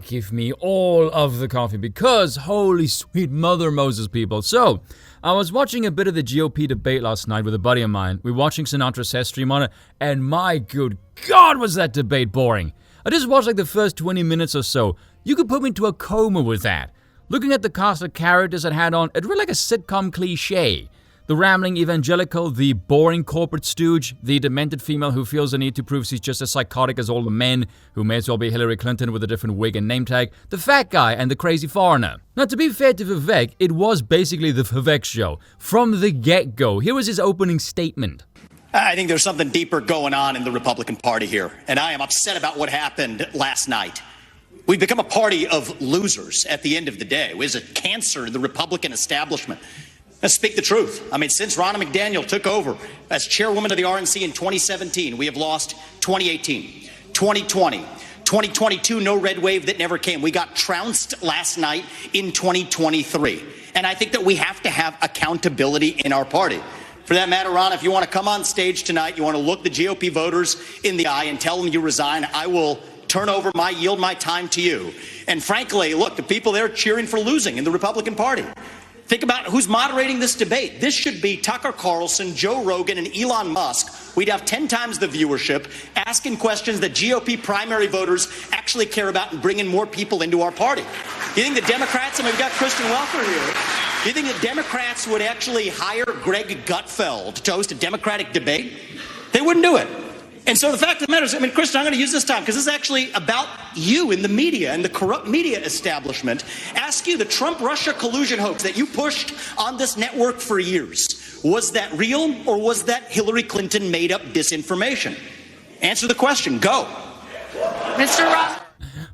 give me all of the coffee because holy sweet mother Moses, people. So, I was watching a bit of the GOP debate last night with a buddy of mine. We were watching Sinatra's set stream on it, and my good God was that debate boring. I just watched like the first 20 minutes or so. You could put me into a coma with that. Looking at the cast of characters it had on, it read like a sitcom cliche. The rambling evangelical, the boring corporate stooge, the demented female who feels the need to prove she's just as psychotic as all the men, who may as well be Hillary Clinton with a different wig and name tag, the fat guy and the crazy foreigner. Now, to be fair to Vivek, it was basically the Vivek show. From the get-go, here was his opening statement. I think there's something deeper going on in the Republican Party here, and I am upset about what happened last night. We've become a party of losers at the end of the day. It was a cancer in the Republican establishment. Let's speak the truth. I mean, since Ronna McDaniel took over as chairwoman of the RNC in 2017, we have lost 2018, 2020, 2022, no red wave that never came. We got trounced last night in 2023. And I think that we have to have accountability in our party. For that matter, Ron, if you want to come on stage tonight, you want to look the GOP voters in the eye and tell them you resign, I will yield my time to you. And frankly, look, the people there cheering for losing in the Republican Party. Think about who's moderating this debate. This should be Tucker Carlson, Joe Rogan, and Elon Musk. We'd have 10 times the viewership, asking questions that GOP primary voters actually care about and bringing more people into our party. You think the Democrats, and we've got Kristen Welker here, you think the Democrats would actually hire Greg Gutfeld to host a Democratic debate? They wouldn't do it. And so the fact of the matter is, I mean, Kristen, I'm going to use this time because this is actually about you in the media and the corrupt media establishment. Ask you, the Trump-Russia collusion hoax that you pushed on this network for years, was that real or was that Hillary Clinton made up disinformation? Answer the question. Go. Mr. Ross.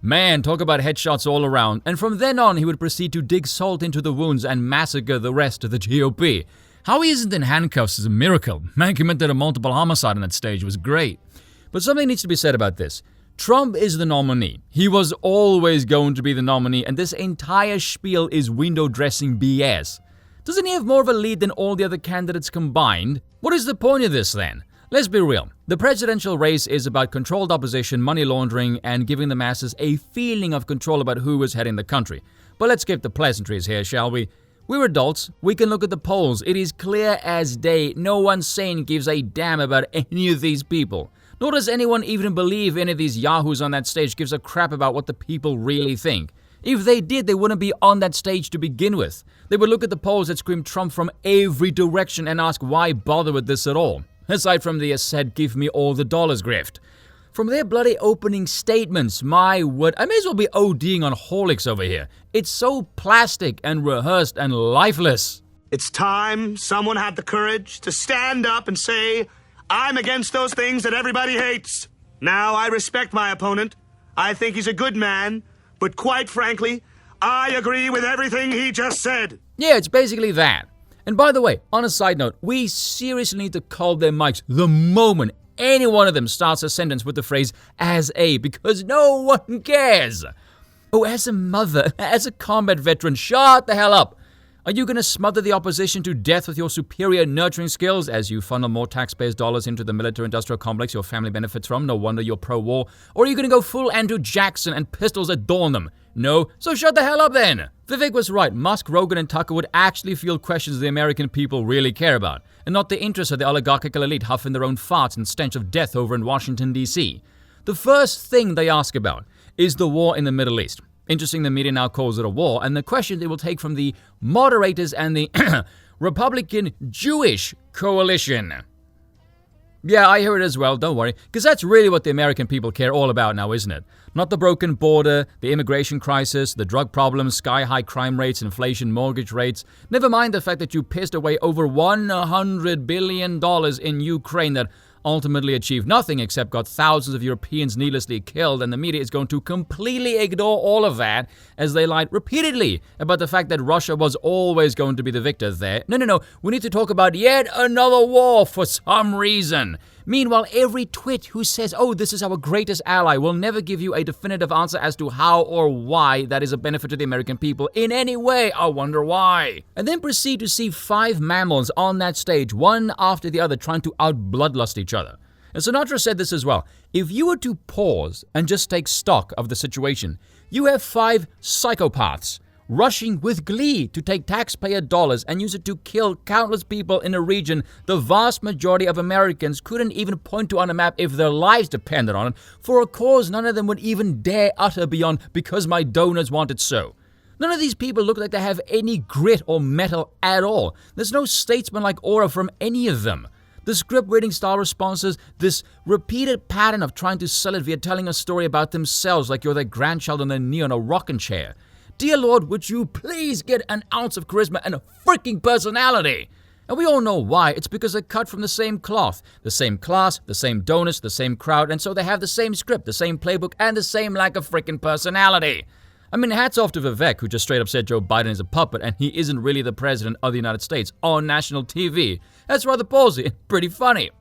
Man, talk about headshots all around. And from then on, he would proceed to dig salt into the wounds and massacre the rest of the GOP. How he isn't in handcuffs is a miracle. Man committed a multiple homicide on that stage. It was great. But something needs to be said about this. Trump is the nominee. He was always going to be the nominee, and this entire spiel is window dressing BS. Doesn't he have more of a lead than all the other candidates combined? What is the point of this then? Let's be real. The presidential race is about controlled opposition, money laundering, and giving the masses a feeling of control about who is heading the country. But let's skip the pleasantries here, shall we? We're adults. We can look at the polls. It is clear as day. No one sane gives a damn about any of these people. Nor does anyone even believe any of these yahoos on that stage gives a crap about what the people really think. If they did, they wouldn't be on that stage to begin with. They would look at the polls that scream Trump from every direction and ask why bother with this at all. Aside from the said give me all the dollars grift. From their bloody opening statements, my word, I may as well be ODing on Horlicks over here. It's so plastic and rehearsed and lifeless. It's time someone had the courage to stand up and say, I'm against those things that everybody hates. Now, I respect my opponent. I think he's a good man. But quite frankly, I agree with everything he just said. Yeah, it's basically that. And by the way, on a side note, we seriously need to call their mics the moment any one of them starts a sentence with the phrase, as a, because no one cares. Oh, as a mother, as a combat veteran, shut the hell up. Are you going to smother the opposition to death with your superior nurturing skills as you funnel more taxpayers' dollars into the military-industrial complex your family benefits from? No wonder you're pro-war. Or are you going to go full Andrew Jackson and pistols adorn them? No? So shut the hell up then! Vivek was right. Musk, Rogan, and Tucker would actually field questions the American people really care about, and not the interests of the oligarchical elite huffing their own farts and stench of death over in Washington, D.C. The first thing they ask about is the war in the Middle East. Interesting, the media now calls it a war, and the question they will take from the moderators and the Republican Jewish coalition. Yeah, I hear it as well, don't worry, because that's really what the American people care all about now, isn't it? Not the broken border, the immigration crisis, the drug problems, sky-high crime rates, inflation, mortgage rates. Never mind the fact that you pissed away over $100 billion in Ukraine that ultimately achieved nothing except got thousands of Europeans needlessly killed, and the media is going to completely ignore all of that as they lied repeatedly about the fact that Russia was always going to be the victor there. No, we need to talk about yet another war for some reason. Meanwhile, every twit who says, oh, this is our greatest ally, will never give you a definitive answer as to how or why that is a benefit to the American people in any way. I wonder why. And then proceed to see 5 mammals on that stage, one after the other, trying to out-bloodlust each other. And Sinatra said this as well. If you were to pause and just take stock of the situation, You have 5 psychopaths rushing with glee to take taxpayer dollars and use it to kill countless people in a region the vast majority of Americans couldn't even point to on a map if their lives depended on it, for a cause none of them would even dare utter beyond "because my donors want it so." None of these people look like they have any grit or mettle at all. There's no statesman-like aura from any of them. The script-reading style responses, this repeated pattern of trying to sell it via telling a story about themselves like you're their grandchild on their knee on a rocking chair. Dear Lord, would you please get an ounce of charisma and a freaking personality? And we all know why. It's because they're cut from the same cloth, the same class, the same donors, the same crowd, and so they have the same script, the same playbook, and the same lack of freaking personality. I mean, hats off to Vivek, who just straight up said Joe Biden is a puppet and he isn't really the president of the United States on national TV. That's rather ballsy and pretty funny.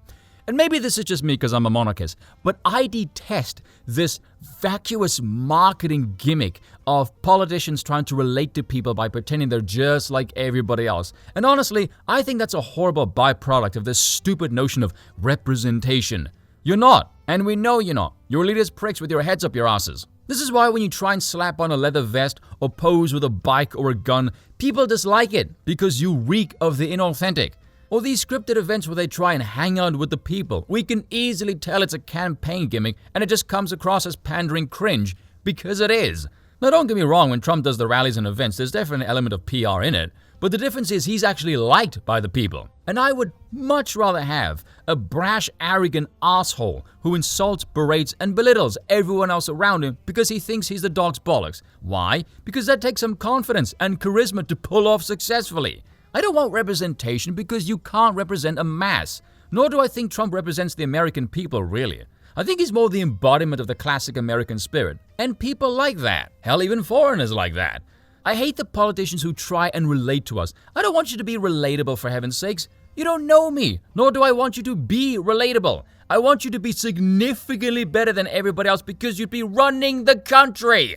And maybe this is just me because I'm a monarchist, but I detest this vacuous marketing gimmick of politicians trying to relate to people by pretending they're just like everybody else. And honestly, I think that's a horrible byproduct of this stupid notion of representation. You're not, and we know you're not. You're elitist pricks with your heads up your asses. This is why when you try and slap on a leather vest or pose with a bike or a gun, people dislike it because you reek of the inauthentic. Or these scripted events where they try and hang out with the people. We can easily tell it's a campaign gimmick and it just comes across as pandering cringe, because it is. Now don't get me wrong, when Trump does the rallies and events, there's definitely an element of PR in it, but the difference is he's actually liked by the people. And I would much rather have a brash, arrogant asshole who insults, berates, and belittles everyone else around him because he thinks he's the dog's bollocks. Why? Because that takes some confidence and charisma to pull off successfully. I don't want representation because you can't represent a mass. Nor do I think Trump represents the American people, really. I think he's more the embodiment of the classic American spirit. And people like that. Hell, even foreigners like that. I hate the politicians who try and relate to us. I don't want you to be relatable, for heaven's sakes. You don't know me, nor do I want you to be relatable. I want you to be significantly better than everybody else because you'd be running the country.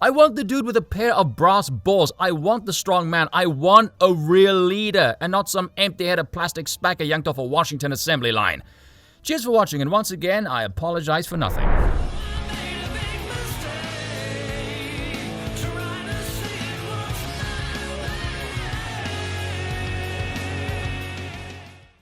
I want the dude with a pair of brass balls. I want the strong man. I want a real leader and not some empty-headed plastic spacker yanked off a Washington assembly line. Cheers for watching, and once again, I apologize for nothing.